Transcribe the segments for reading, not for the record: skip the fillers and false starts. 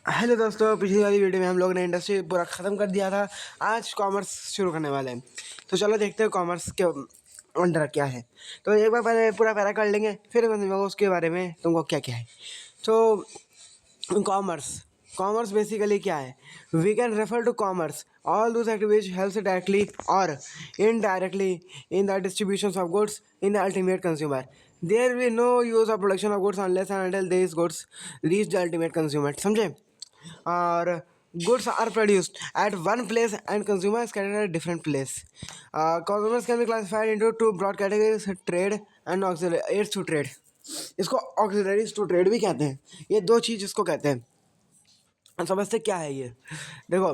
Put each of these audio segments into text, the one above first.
Hello दोस्तों, पिछली वाली वीडियो में हम लोग ने इंडस्ट्री पूरा ख़त्म कर दिया था। आज कॉमर्स शुरू करने वाले हैं, तो चलो देखते हैं कॉमर्स के अंडर क्या है। तो एक बार पहले पूरा पैरा कर लेंगे, फिर मैं समझाऊंगा उसके बारे में तुमको क्या क्या है। तो कॉमर्स कॉमर्स बेसिकली क्या है? We can refer to commerce all those activities helps directly or indirectly in the distribution of goods in the ultimate consumer. There will no use of production of goods unless and until this goods reach the ultimate consumer. समझे? और goods are produced at one place and consumers scattered at different place. Consumers can be classified into two broad categories: trade and auxiliaries to trade. इसको auxiliaries to trade भी कहते हैं। ये दो चीज़ इसको कहते हैं। अब समझते क्या है ये? देखो,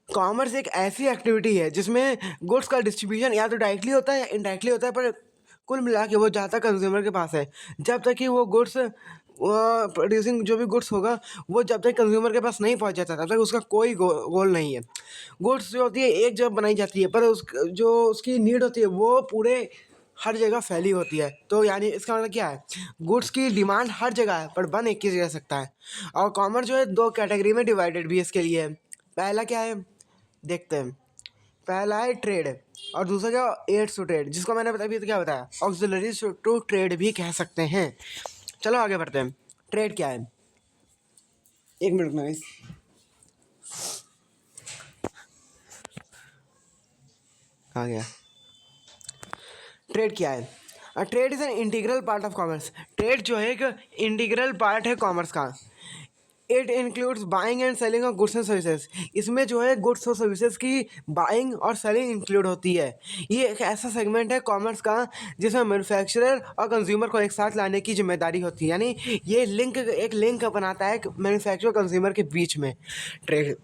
कॉमर्स एक ऐसी एक्टिविटी है जिसमें गुड्स का डिस्ट्रीब्यूशन या तो डायरेक्टली होता है या इनडायरेक्टली होता है, पर कुल मिला के वो जहाँ तक कंज्यूमर के पास है, जब तक कि वो गुड्स प्रोड्यूसिंग जो भी गुड्स होगा वो जब तक कंज्यूमर के पास नहीं पहुंच जाता तब तक उसका कोई गोल नहीं है। गुड्स जो होती है एक जगह बनाई जाती है, पर जो उसकी नीड होती है वो पूरे हर जगह फैली होती है। तो यानी इसका मतलब क्या है? गुड्स की डिमांड हर जगह है पर बन एक ही जगह सकता है। और कॉमर्स जो है दो कैटेगरी में डिवाइडेड भी इसके लिए है। पहला क्या है देखते हैं। पहला है ट्रेड और दूसरा क्या? एड्स टू ट्रेड, जिसको मैंने अभी तो क्या बताया, ऑक्सिलरीज टू ट्रेड भी कह सकते हैं। चलो आगे बढ़ते हैं। ट्रेड क्या है? एक मिनट में गाइस। कहाँ गया? ट्रेड क्या है? Trade is an integral part of commerce. Trade जो है एक इंटीग्रल पार्ट है कॉमर्स का। It includes buying and selling of goods and services. इसमें जो है गुड्स और सर्विसेज की बाइंग और सेलिंग इंक्लूड होती है। ये एक ऐसा सेगमेंट है कॉमर्स का जिसमें मैन्युफैक्चरर और कंज्यूमर को एक साथ लाने की जिम्मेदारी होती है। यानी ये एक लिंक बनाता है मैन्युफैक्चरर और कंज्यूमर के बीच में। ट्रेड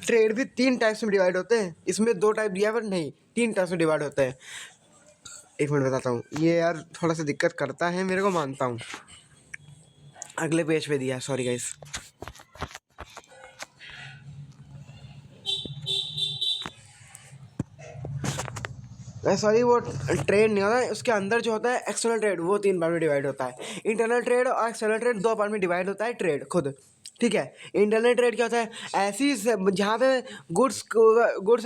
ट्रेड भी तीन टाइप्स में डिवाइड होते हैं। इसमें दो टाइप दिया पर नहीं, तीन टाइप्स में डिवाइड होते हैं। एक मिनट बताता हूँ, ये यार थोड़ा सा दिक्कत करता है मेरे को, मानता हूँ। अगले पेज पे दिया, सॉरी गाइस। सॉरी, वो ट्रेड नहीं होता है, उसके अंदर जो होता है एक्सटर्नल ट्रेड, वो तीन पार्ट में डिवाइड होता है। इंटरनल ट्रेड और एक्सटर्नल ट्रेड दो पार्ट में डिवाइड होता है ट्रेड खुद। ठीक है। इंटरनल ट्रेड क्या होता है? ऐसी जहाँ पे गुड्स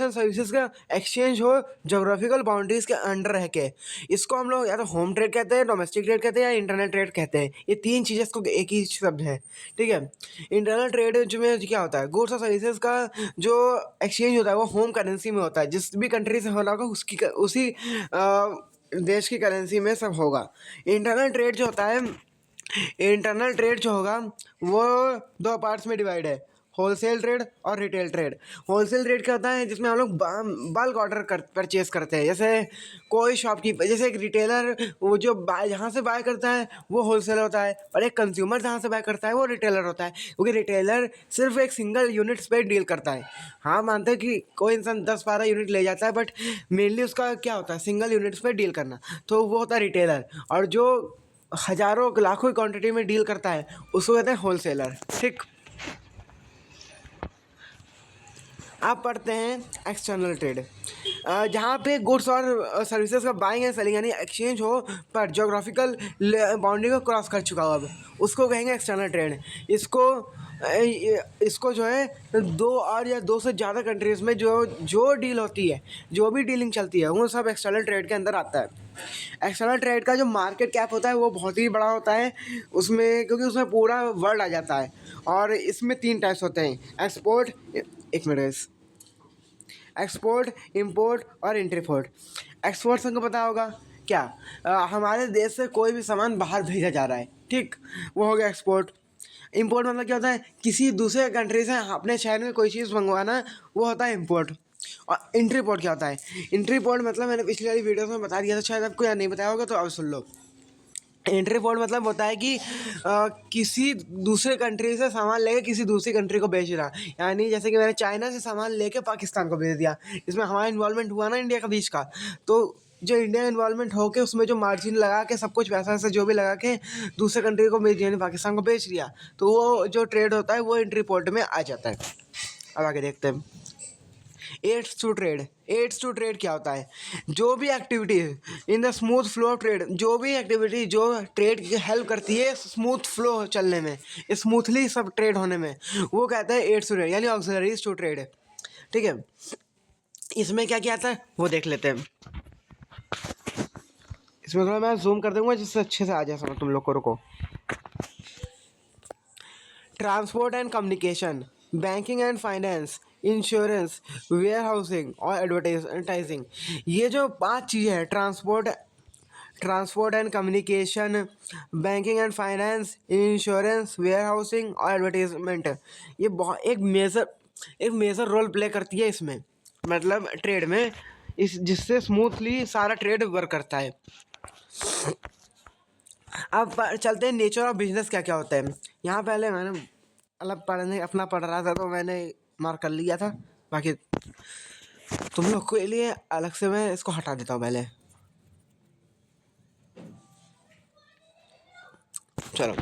एंड सर्विसेज का एक्सचेंज हो जोग्राफिकल बाउंड्रीज के अंडर रह के। इसको हम लोग या तो होम ट्रेड कहते हैं, डोमेस्टिक ट्रेड कहते हैं या इंटरनल ट्रेड कहते हैं। ये तीन चीज़ें इसको एक ही शब्द है। ठीक है। इंटरनल ट्रेड जो में क्या होता है? गुड्स और सर्विसेज का जो एक्सचेंज होता है वो होम करेंसी में होता है। जिस भी कंट्री से होना होगा उसी देश की करेंसी में सब होगा। इंटरनल ट्रेड जो होगा वो दो पार्ट्स में डिवाइड है, होलसेल ट्रेड और रिटेल ट्रेड। होलसेल ट्रेड क्या होता है? जिसमें हम लोग बल्क ऑर्डर परचेज करते हैं। जैसे कोई शॉपकीपर, जैसे एक रिटेलर वो जो जहाँ से बाय करता है वो होलसेलर होता है, और एक कंज्यूमर जहाँ से बाय करता है वो रिटेलर होता है। क्योंकि रिटेलर सिर्फ एक सिंगल यूनिट्स पे डील करता है। हाँ, मानते हैं कि कोई इंसान 10-12 यूनिट ले जाता है, बट मेनली उसका क्या होता है? सिंगल यूनिट्स पे डील करना, तो वो होता है रिटेलर। और जो हजारों लाखों की क्वांटिटी में डील करता है उसको कहते हैं होलसेलर। ठीक। आप पढ़ते हैं एक्सटर्नल ट्रेड, जहाँ पे गुड्स और सर्विसेज का बाइंग एंड सेलिंग यानी एक्सचेंज हो पर जोग्राफिकल बाउंड्री को क्रॉस कर चुका हो, अब उसको कहेंगे एक्सटर्नल ट्रेड। इसको जो है दो और या दो से ज़्यादा कंट्रीज़ में जो डील होती है, जो भी डीलिंग चलती है, वो सब एक्सटर्नल ट्रेड के अंदर आता है। एक्सटर्नल ट्रेड का जो मार्केट कैप होता है वो बहुत ही बड़ा होता है उसमें, क्योंकि उसमें पूरा वर्ल्ड आ जाता है। और इसमें तीन टाइप्स होते हैं, एक्सपोर्ट, एक मिनट, एक्सपोर्ट, इंपोर्ट और इंटरपोर्ट। एक्सपोर्ट सबको पता होगा क्या? हमारे देश से कोई भी सामान बाहर भेजा जा रहा है, ठीक, वो हो गया एक्सपोर्ट। इंपोर्ट मतलब क्या होता है? किसी दूसरे कंट्री से अपने शहर में कोई चीज़ मंगवाना, वो होता है इंपोर्ट। और इंटरपोर्ट क्या होता है? इंटरपोर्ट मतलब मैंने पिछली वाली वीडियोस में बता दिया था, शायद आपको याद नहीं बताया होगा, तो अब सुन लो। एंट्री पोर्ट मतलब होता है कि किसी दूसरे कंट्री से सामान लेके किसी दूसरी कंट्री को बेच रहा। यानी जैसे कि मैंने चाइना से सामान लेके पाकिस्तान को भेज दिया, इसमें हमारा इन्वॉल्वमेंट हुआ ना इंडिया का बीच का। तो जो इंडिया इन्वॉल्वमेंट होके उसमें जो मार्जिन लगा के सब कुछ पैसा वैसा जो भी लगा के दूसरे कंट्री को बेच, यानी पाकिस्तान को बेच दिया, तो वो जो ट्रेड होता है वो एंट्री पोर्ट में आ जाता है। अब आगे देखते हैं। एड्स टू ट्रेड क्या होता है? जो भी activity in the smooth flow of trade, जो भी एक्टिविटी जो ट्रेड की हेल्प करती है स्मूथ फ्लो चलने में, स्मूथली सब ट्रेड होने में, वो कहता है एड्स टू ट्रेड, यानी ऑक्सिलरीज टू ट्रेड। ठीक है, इसमें क्या क्या आता है वो देख लेते हैं। इसमें थोड़ा मैं जूम कर दूंगा जिससे अच्छे से आ जाए समझ तुम लोग को। रुको। Transport and communication, banking and finance, insurance, warehousing और एडवर्टाइजिंग, ये जो 5 चीज़ें हैं, transport and communication, banking and finance, insurance, warehousing और एडवर्टाइजमेंट, ये बहुत एक मेजर रोल प्ले करती है इसमें, मतलब ट्रेड में, इस जिससे स्मूथली सारा ट्रेड वर्क करता है। अब चलते हैं नेचर ऑफ बिजनेस क्या क्या होता है। यहाँ पहले मैंने अलग पढ़ रहा था तो मैंने मार्क कर लिया था, बाकी तुम लोग के लिए अलग से मैं इसको हटा देता हूँ पहले। चलो,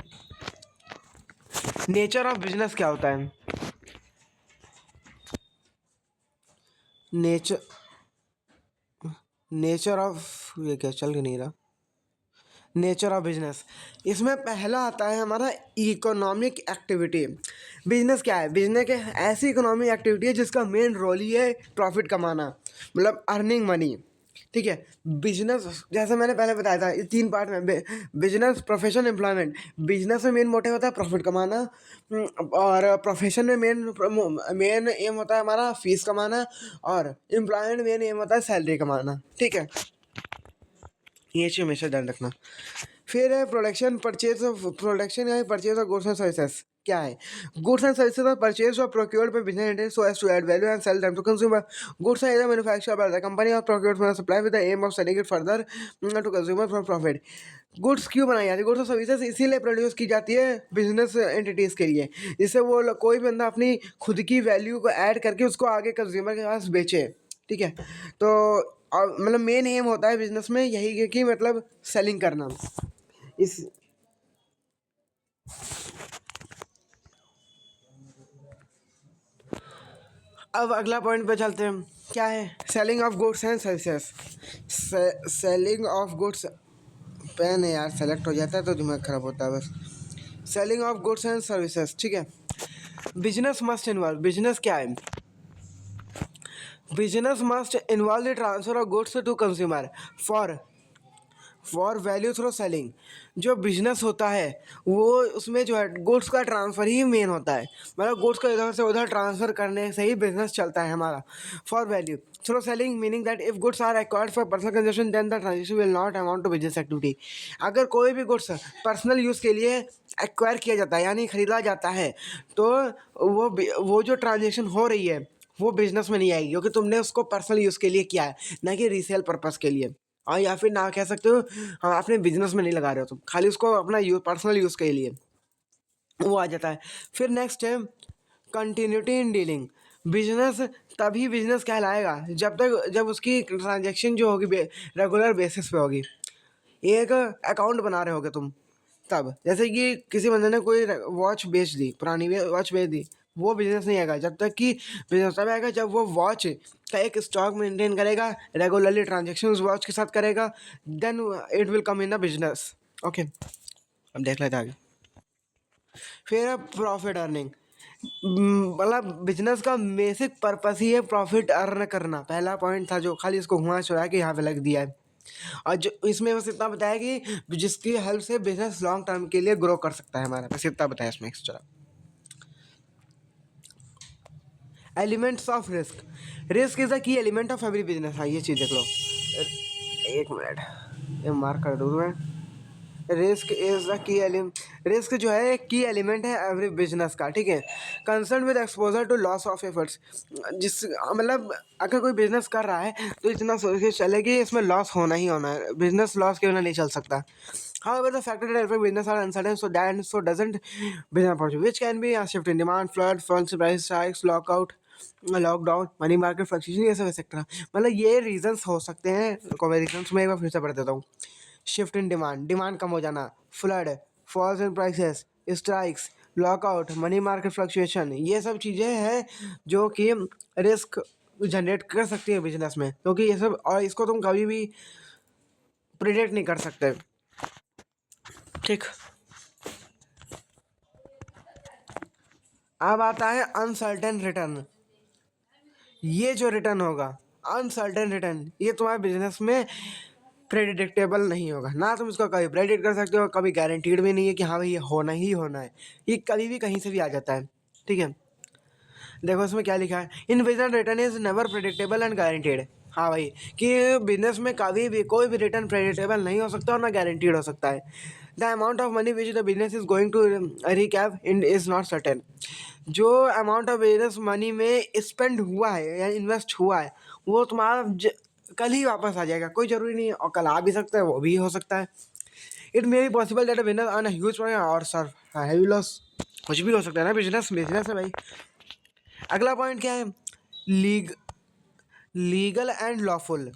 नेचर ऑफ बिजनेस क्या होता है? नेचर ऑफ, ये क्या चल नहीं रहा, नेचर ऑफ बिजनेस, इसमें पहला आता है हमारा इकोनॉमिक एक्टिविटी। बिजनेस क्या है? बिजनेस के ऐसी इकोनॉमिक एक्टिविटी है जिसका मेन रोल ही है प्रॉफिट कमाना, मतलब अर्निंग मनी। ठीक है, बिजनेस जैसे मैंने पहले बताया था इस 3 पार्ट में, बिजनेस, प्रोफेशन, एम्प्लॉयमेंट। बिजनेस में मेन मोटिव होता है प्रॉफिट कमाना, और प्रोफेशन में मेन एम होता है हमारा फीस कमाना, और एम्प्लॉयमेंट मेन एम होता है सैलरी कमाना। ठीक है, ये चीज़ हमेशा ध्यान रखना। फिर है प्रोडक्शन या purchase of goods and services. क्या है? Goods and services are purchase or procured by business entities so as to add value and sell them to consumer. Goods are either manufactured by the company or procured from the supply with the aim of selling it further to consumer for profit। Goods क्यों बनाई जाती है? Goods और services इसीलिए produce की जाती है business entities के लिए, जिससे वो कोई बंदा अपनी खुद की वैल्यू को ऐड करके उसको आगे कंज्यूमर के पास बेचे। ठीक है, तो मतलब मेन एम होता है बिजनेस में यही है कि मतलब सेलिंग करना। इस अब अगला पॉइंट पे चलते हैं। क्या है? Selling of goods and services. Selling of goods, pen है यार सेलेक्ट हो जाता है तो दिमाग खराब होता है बस। Selling of goods and services. ठीक है, बिजनेस मस्ट इन्वॉल्व, बिजनेस क्या है? Business must involve the transfer of goods to consumer for value through selling. जो बिजनेस होता है वो उसमें जो है गुड्स का ट्रांसफ़र ही मेन होता है, मतलब गुड्स को इधर से उधर ट्रांसफ़र करने से ही बिजनेस चलता है हमारा। For value through selling meaning that if goods are acquired for personal consumption then the transaction will not amount to business activity. अगर कोई भी गुड्स पर्सनल यूज़ के लिए एक्वायर किया जाता है यानी ख़रीदा जाता है तो वो जो ट्रांजेक्शन हो रही है वो बिजनेस में नहीं आएगी, क्योंकि तुमने उसको पर्सनल यूज़ के लिए किया है, ना कि रीसेल पर्पज़ के लिए। और या फिर ना कह सकते हो हाँ अपने बिजनेस में नहीं लगा रहे हो तुम, खाली उसको अपना पर्सनल यूज़ के लिए वो आ जाता है। फिर नेक्स्ट है कंटिन्यूटी इन डीलिंग। बिजनेस तभी बिजनेस कहलाएगा जब उसकी ट्रांजेक्शन जो होगी रेगुलर बेसिस पे होगी। एक अकाउंट बना रहे होगे तुम तब, जैसे कि किसी बंदे ने कोई वॉच बेच दी, पुरानी वॉच बेच दी, वो बिजनेस नहीं आएगा। जब तक कि बिजनेस तब आएगा जब वो वॉच का एक स्टॉक मेंटेन करेगा, रेगुलरली ट्रांजेक्शन वॉच के साथ करेगा, then it will come in the business. Okay, अब देख लेते हैं आगे। फिर है प्रॉफिट अर्निंग। मतलब बिजनेस का बेसिक पर्पस ही है प्रॉफिट अर्न करना। पहला पॉइंट था जो खाली इसको घुमा चुरा के यहाँ पे लग दिया है, और जो इसमें बस इतना बताया कि जिसकी हेल्प से बिजनेस लॉन्ग टर्म के लिए ग्रो कर सकता है हमारा, बस इतना बताया इसमें extra. Elements of risk. Risk is the key element of every business. हाँ ये चीज़ देख लो, एक मिनट ये मार्क कर दूँ मैं। Risk is the key risk जो है एक की एलिमेंट है एवरी बिजनेस का। ठीक है, concern with exposure to loss of efforts. जिस मतलब अगर कोई बिजनेस कर रहा है तो इतना सोच के चले कि इसमें लॉस होना ही होना है, बिजनेस लॉस के बिना नहीं चल सकता। However, the factors that affect business are uncertain, so doesn't business opportunity, which can be a shift in demand, flood, false price strikes, lockdown, money market fluctuation, ये सब एक्सेट्रा। मतलब ये रीजंस हो सकते हैं। कोई रीजंस मैं एक बार फिर से पढ़ देता हूँ। शिफ्ट इन डिमांड कम हो जाना, flood, falls in prices, strikes, lockout, money market fluctuation, ये सब चीज़ें हैं जो कि रिस्क जनरेट कर सकती है बिजनेस में, क्योंकि ये सब, और इसको तुम कभी भी प्रिडिक्ट नहीं कर सकते। ठीक, अब आता है अनसर्टेन रिटर्न। ये जो रिटर्न होगा अनसर्टेन रिटर्न, ये तुम्हारे बिजनेस में प्रेडिक्टेबल नहीं होगा ना। तुम इसको कभी प्रेडिक्ट कर सकते हो, कभी गारंटीड भी नहीं है कि हाँ भाई ये होना ही होना है। ये कभी भी कहीं से भी आ जाता है। ठीक है, देखो इसमें क्या लिखा है, in business return is never predictable and guaranteed. हाँ भाई, कि बिजनेस में कभी भी कोई भी रिटर्न प्रेडिक्टेबल नहीं हो सकता और ना गारंटीड हो सकता है। The amount of money which the business is going to recap in is not certain. जो अमाउंट ऑफ बिजनेस मनी में स्पेंड हुआ है या इन्वेस्ट हुआ है, वो तुम्हारा कल ही वापस आ जाएगा, कोई ज़रूरी नहीं है, और कल आ भी सकता है, वो भी हो सकता है। It may be possible that a business earn a huge profit और सर हैवी लॉस, कुछ भी हो सकता है ना, बिजनेस बिजनेस है भाई। अगला पॉइंट क्या है, legal and lawful.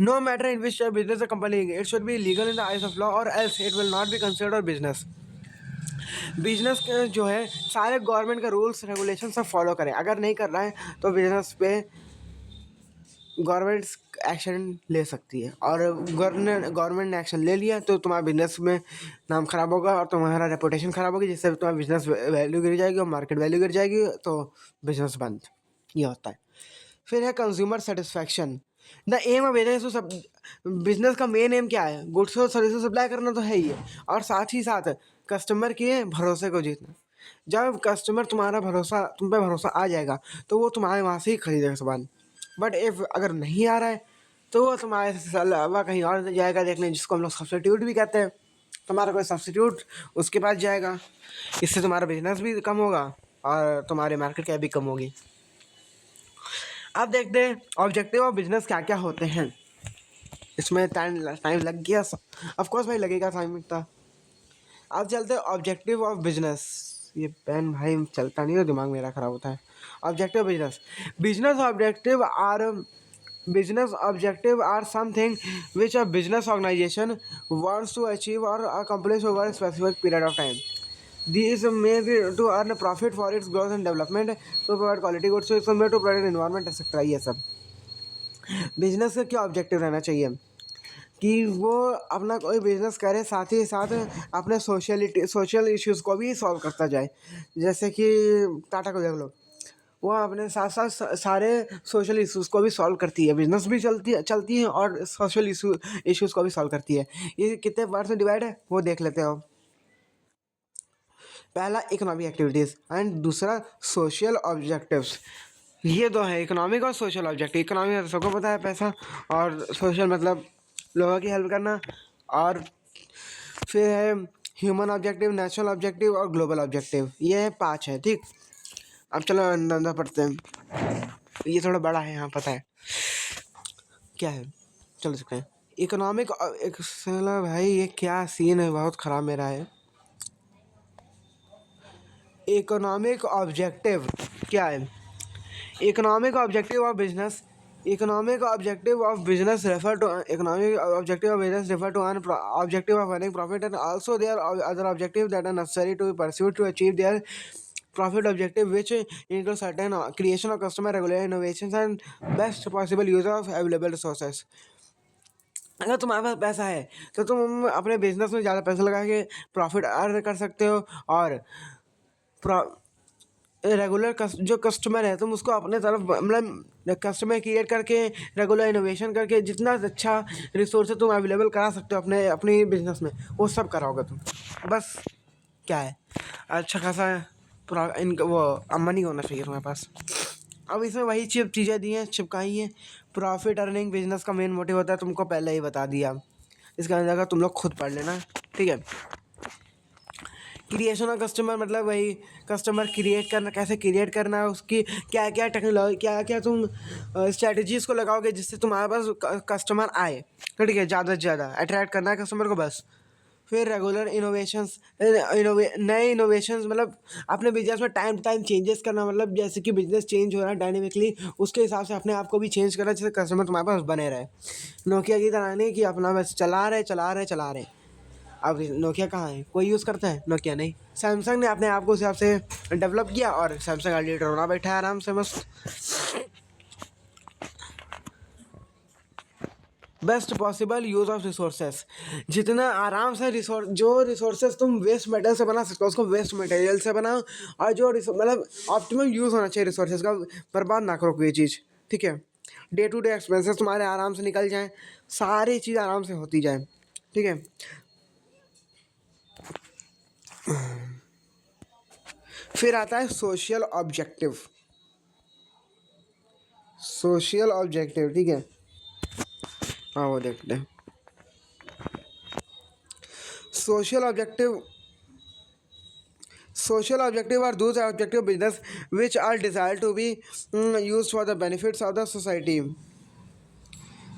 No matter in which business company, it should be legal in the eyes of law or else it will not be considered business. Business जो है सारे गवर्नमेंट के rules regulation सब follow करें, अगर नहीं कर रहा है तो बिजनेस पे गवर्नमेंट एक्शन ले सकती है, और गवर्नमेंट ने एक्शन ले लिया तो तुम्हारा बिजनेस में नाम खराब होगा और तुम्हारा रेपुटेशन खराब होगी, जिससे तुम्हारा बिजनेस वैल्यू गिर जाएगी और मार्केट वैल्यू गिर जाएगी, तो बिजनेस बंद। ये होता है। फिर है consumer satisfaction. The aim of business, सब बिजनेस का मेन एम क्या है, गुड्स और सर्विसेज सप्लाई करना तो है ही है, और साथ ही साथ कस्टमर के भरोसे को जीतना। जब कस्टमर तुम्हारा भरोसा, तुम पे भरोसा आ जाएगा तो वो तुम्हारे वहाँ से ही खरीदेगा सामान। बट इफ अगर नहीं आ रहा है तो वो तुम्हारे से अलावा कहीं और जाएगा देखने, जिसको हम लोग सब्सिट्यूट भी कहते हैं। तुम्हारा कोई सब्सिट्यूट उसके पास जाएगा, इससे तुम्हारा बिजनेस भी कम होगा और तुम्हारी मार्केट कैप भी कम होगी। अब देखते हैं ऑब्जेक्टिव ऑफ बिजनेस क्या क्या होते हैं। इसमें टाइम लग गया, ऑफ कोर्स भाई लगेगा टाइम इतना। अब चलते हैं ऑब्जेक्टिव ऑफ बिजनेस। ये पेन भाई चलता नहीं तो दिमाग मेरा खराब होता है। Objective business, business objective are something which a business organisation wants to achieve or accomplish over a specific period of time. These may be to earn profit for its growth and development, to provide quality goods to its consumer, to protect environment etc. ये सब business का क्या objective रहना चाहिए कि वो अपना कोई बिजनेस करे, साथ ही साथ अपने सोशल इश्यूज़ को भी सॉल्व करता जाए। जैसे कि टाटा को देख लो, वो अपने साथ साथ सारे सोशल इश्यूज़ को भी सॉल्व करती है, बिजनेस भी चलती है और सोशल इश्यूज़ को भी सॉल्व करती है। ये कितने पार्ट से डिवाइड है वो देख लेते हो। पहला इकोनॉमिक एक्टिविटीज़ एंड दूसरा सोशल ऑब्जेक्टिव्स। ये दो है, इकोनॉमिक और सोशल ऑब्जेक्टिव। इकोनॉमिक सबको पता है पैसा, और सोशल मतलब लोगों की हेल्प करना, और फिर है ह्यूमन ऑब्जेक्टिव, नेशनल ऑब्जेक्टिव और ग्लोबल ऑब्जेक्टिव। ये 5 है। ठीक, अब चलो अंदर पढ़ते हैं। ये थोड़ा बड़ा है, हाँ पता है क्या है, चल सकते हैं। इकोनॉमिक एक साला भाई ये क्या सीन है, बहुत ख़राब मेरा है। इकोनॉमिक ऑब्जेक्टिव क्या है, economic objective of business, economic objective of business refer to economic objective of business refer to an objective of earning profit, and also there are other objectives that are necessary to be pursued to achieve their profit objective, which include certain creation of customer regular innovations and best possible use of available resources. अगर तुम्हारे पास पैसा है तो तुम अपने business में ज़्यादा पैसा लगा के प्रॉफिट अर्न कर सकते हो, और रेगुलर जो कस्टमर है तुम उसको अपने तरफ मतलब कस्टमर क्रिएट करके रेगुलर इनोवेशन करके जितना अच्छा रिसोर्स तुम अवेलेबल करा सकते हो अपनी बिजनेस में, वो सब कराओगे तुम। बस क्या है, अच्छा खासा इनका वो मनी होना चाहिए तुम्हारे पास। अब इसमें वही चीज़ें दी हैं, चिपकाई हैं। प्रॉफिट अर्निंग बिजनेस का मेन मोटिव होता है, तुमको पहले ही बता दिया, इसका अंदर तुम लोग खुद पढ़ लेना। ठीक है, क्रिएशन ऑफ कस्टमर मतलब वही कस्टमर क्रिएट करना, कैसे क्रिएट करना है, उसकी क्या क्या टेक्नोलॉजी, क्या क्या तुम स्ट्रैटेजीज़ को लगाओगे जिससे तुम्हारे पास कस्टमर आए। तो ठीक है, ज़्यादा से ज़्यादा अट्रैक्ट करना है कस्टमर को, बस। फिर रेगुलर इनोवेशंस, नए इनोवेशंस मतलब अपने बिजनेस में टाइम टू टाइम चेंजेस करना, मतलब जैसे कि बिजनेस चेंज हो रहा है डायनेमिकली, उसके हिसाब से अपने आप को भी चेंज करना जिससे कस्टमर तुम्हारे पास बने रहे। नोकिया की तरह नहीं कि अपना बस चला रहे। अब नोकिया कहाँ है, कोई यूज़ करता है नोकिया? नहीं। सैमसंग ने अपने आप को उस हिसाब से डेवलप किया और सैमसंग एडिटर बना बैठा है आराम से मस्त। Best possible use of resources, जितना आराम से रिसोर्सेस तुम वेस्ट मटेरियल से बना सकते हो उसको वेस्ट मटेरियल से बनाओ, और मतलब ऑप्टिमम यूज़ होना चाहिए रिसोर्सेज का, बर्बाद ना करो कोई चीज़, ठीक है। डे टू डे एक्सपेंसेस तुम्हारे आराम से निकल जाएँ, सारी चीज़ आराम से होती जाए, ठीक है। फिर आता है सोशल ऑब्जेक्टिव। सोशल ऑब्जेक्टिव, ठीक है, हाँ वो देखते हैं। Social objective, social objective are those objective of business which are desired to be used for the benefits of the society,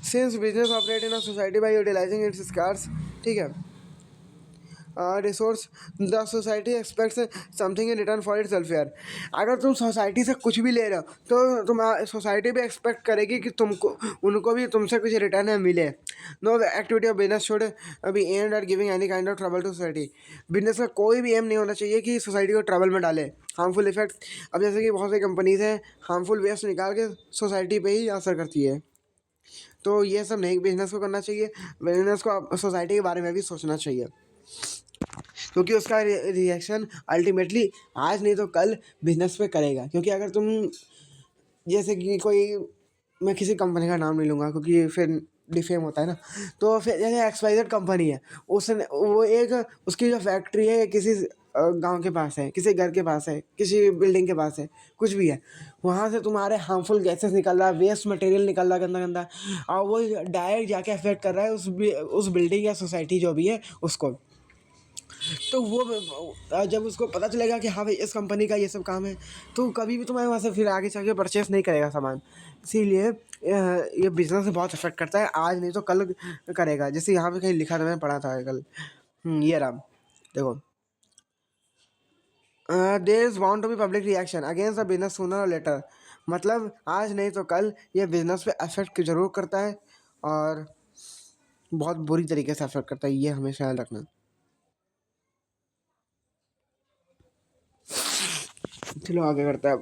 since business operate in a society by utilizing its scarce, ठीक है, resource, the society aspects something in return for its welfare. अगर तुम society से कुछ भी ले रहे हो तो तुम सोसाइटी भी एक्सपेक्ट करेगी कि तुमको उनको भी तुमसे कुछ रिटर्न में मिले। No activity of business should be aimed at giving any kind of trouble to society. Business का कोई भी एम नहीं होना चाहिए कि सोसाइटी को ट्रबल में डाले, हार्मफुल इफेक्ट। अब जैसे कि बहुत सी कंपनीज हैं हार्मफुल वेस्ट निकाल के सोसाइटी पे ही असर करती है, तो ये सब नहीं बिजनेस को करना चाहिए। बिजनेस को सोसाइटी के बारे में भी सोचना चाहिए, क्योंकि उसका रिएक्शन अल्टीमेटली आज नहीं तो कल बिजनेस पे करेगा। क्योंकि अगर तुम जैसे कि कोई, मैं किसी कंपनी का नाम नहीं लूँगा क्योंकि फिर डिफेम होता है ना, तो फिर जैसे XYZ कंपनी है, उसने वो एक उसकी जो फैक्ट्री है किसी गांव के पास है, किसी घर के पास है, किसी बिल्डिंग के पास है, कुछ भी है, वहाँ से तुम्हारे हार्मफुल गैसेस निकल रहा है, वेस्ट मटेरियल निकल रहा है गंदा गंदा, और वो डायरेक्ट जाके अफेक्ट कर रहा है उस बिल्डिंग या सोसाइटी जो भी है उसको। तो वो जब उसको पता चलेगा कि हाँ भाई इस कंपनी का ये सब काम है, तो कभी भी तुम्हारे वहाँ से फिर आगे चल के परचेस नहीं करेगा सामान। इसीलिए ये बिजनेस में बहुत इफेक्ट करता है, आज नहीं तो कल करेगा। जैसे यहाँ पे कहीं लिखा था, मैंने पढ़ा था कल, ये रहा देखो, there is bound to be public reaction against the business sooner or later. मतलब आज नहीं तो कल ये बिजनेस पे अफेक्ट जरूर करता है, और बहुत बुरी तरीके से अफेक्ट करता है, ये हमेशा ख्याल रखना। चलो आगे करता है।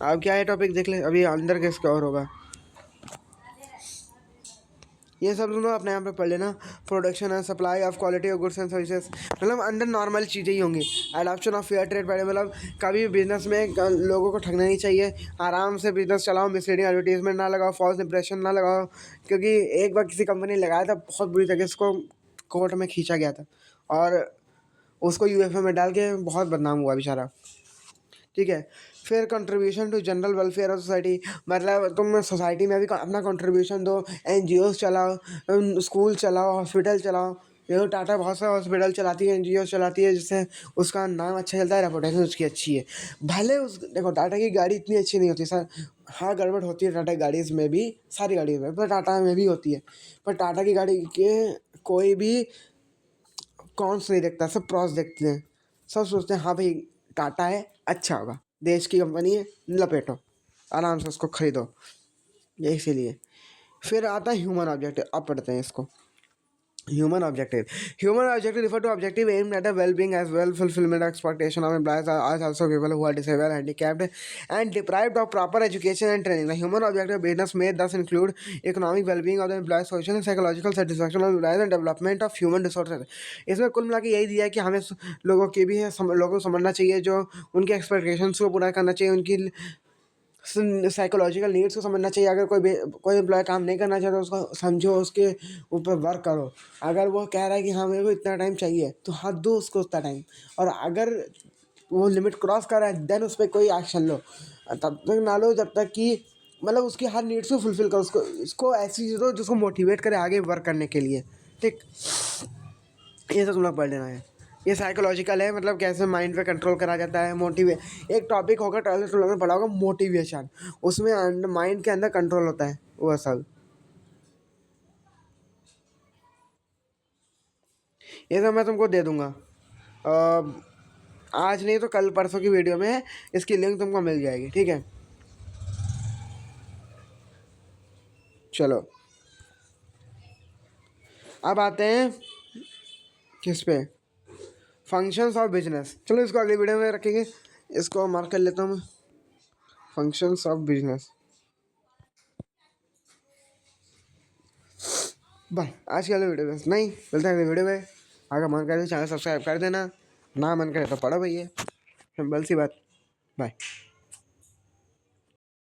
अब क्या है टॉपिक देख ले, अभी अंदर के इसका और होगा, ये सब तुम लोग अपने यहाँ पे पढ़ लेना। Production and supply of quality of goods and services, मतलब अंदर नॉर्मल चीज़ें ही होंगी। एडॉप्शन ऑफ फेयर ट्रेड पहले, मतलब कभी भी बिजनेस में लोगों को ठगना नहीं चाहिए, आराम से बिजनेस चलाओ, मिसलीडिंग एडवर्टीजमेंट ना लगाओ, फॉल्स इंप्रेशन ना लगाओ। क्योंकि एक बार किसी कंपनी ने लगाया था, बहुत बुरी तरीके से उसको कोर्ट में खींचा गया था, और उसको UFO में डाल के बहुत बदनाम हुआ बेचारा, ठीक है। फिर contribution to general welfare of society, मतलब तुम सोसाइटी में भी अपना कंट्रीब्यूशन दो, NGOs चलाओ, स्कूल चलाओ, हॉस्पिटल चलाओ। देखो टाटा बहुत सारे हॉस्पिटल चलाती है, NGOs चलाती है, जिससे उसका नाम अच्छा चलता है, रेपुटेशन उसकी अच्छी है। भले उस देखो टाटा की गाड़ी इतनी अच्छी नहीं होती सर, हाँ गड़बड़ होती है टाटा गाड़ीज़ में भी, सारी गाड़ियों में, पर टाटा में भी होती है। पर टाटा की गाड़ी के कोई भी कॉन्स नहीं देखता, सब प्रॉस देखते हैं। सब सोचते हैं हाँ भाई टाटा है, अच्छा होगा, देश की कंपनी है, लपेटो आराम से उसको खरीदो, ये इसीलिए। फिर आता है ह्यूमन ऑब्जेक्टिव, अब पढ़ते हैं इसको। Human objective refer to objective aimed at the well-being as well fulfillment expectation of employees as also people who are disabled, handicapped, and deprived of proper education and training. The human objective of business may thus include economic well-being of the employees, social and psychological satisfaction of employees, and development of human resources. इसमें कुल मिला के यही दिया है कि हमें लोगों के भी है, लोगों को समझना चाहिए, जो उनके एक्सपेक्टेशंस को पूरा करना चाहिए, उनकी साइकोलॉजिकल नीड्स को समझना चाहिए। अगर कोई एम्प्लॉय काम नहीं करना चाहता, उसको समझो, उसके ऊपर वर्क करो। अगर वो कह रहा है कि हाँ मेरे को इतना टाइम चाहिए, तो हाँ दो उसको उतना टाइम, और अगर वो लिमिट क्रॉस कर रहा है देन उस पर कोई एक्शन लो। तब तक ना लो जब तक कि मतलब उसकी हर नीड्स को फुलफिल करो, उसको ऐसी चीज़ दो जिसको मोटिवेट करे आगे वर्क करने के लिए, ठीक। ये सब तुम लोग पढ़ लेना है। ये साइकोलॉजिकल है, मतलब कैसे माइंड पे कंट्रोल करा जाता है, एक टॉपिक होगा 12th में पढ़ा होगा मोटिवेशन, उसमें माइंड के अंदर कंट्रोल होता है वो सब। ये सब मैं तुमको दे दूंगा, आज नहीं तो कल परसों की वीडियो में इसकी लिंक तुमको मिल जाएगी, ठीक है। चलो अब आते हैं किस पे, फंक्शंस ऑफ बिजनेस। चलो इसको अगली वीडियो में रखेंगे, इसको मार्क कर लेता हूँ मैं, फंक्शंस ऑफ बिजनेस। बस आज की वाली वीडियो बस नहीं, मिलते हैं अगली वीडियो में। अगर मन करे तो चैनल सब्सक्राइब कर देना, ना मन करे तो पढ़ो भैया, सिंपल सी बात। बाय।